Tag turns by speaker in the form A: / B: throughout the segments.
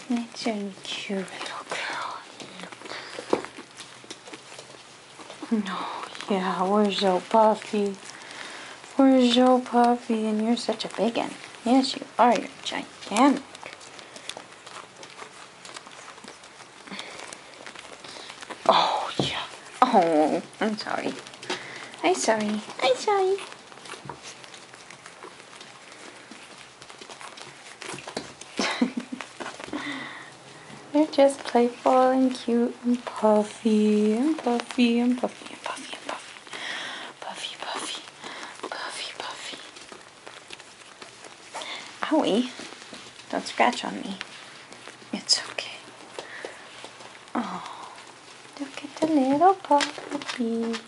A: That's a cute little girl. No, yeah, we're so puffy. We're so puffy, and you're such a big one. Yes, you are. You're gigantic. Oh, yeah. Oh, I'm sorry. I'm sorry. I'm sorry. They're just playful and cute and puffy and puffy and puffy and puffy and puffy. Puffy, puffy. Puffy, puffy. Owie. Don't scratch on me. It's okay. Oh, look at the little puppies.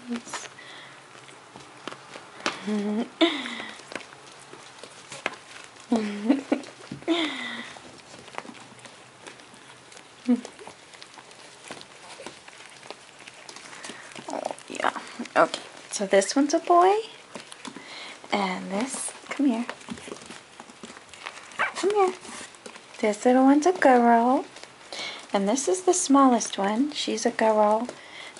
A: Oh, yeah. Okay, so this one's a boy. And this, come here. Come here. This little one's a girl. And this is the smallest one. She's a girl.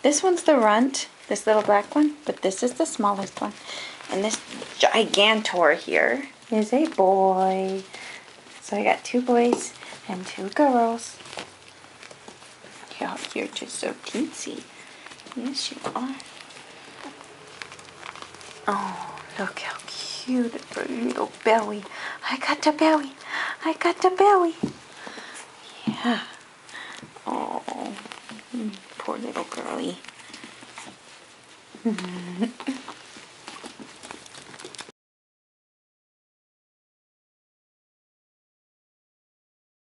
A: This one's the runt, this little black one. But this is the smallest one. And this gigantor here is a boy. So I got 2 boys and 2 girls. Yeah, you're just so teensy. Yes, you are. Oh, look how cute her little belly. I got the belly. I got the belly. Yeah. Oh, poor little girlie.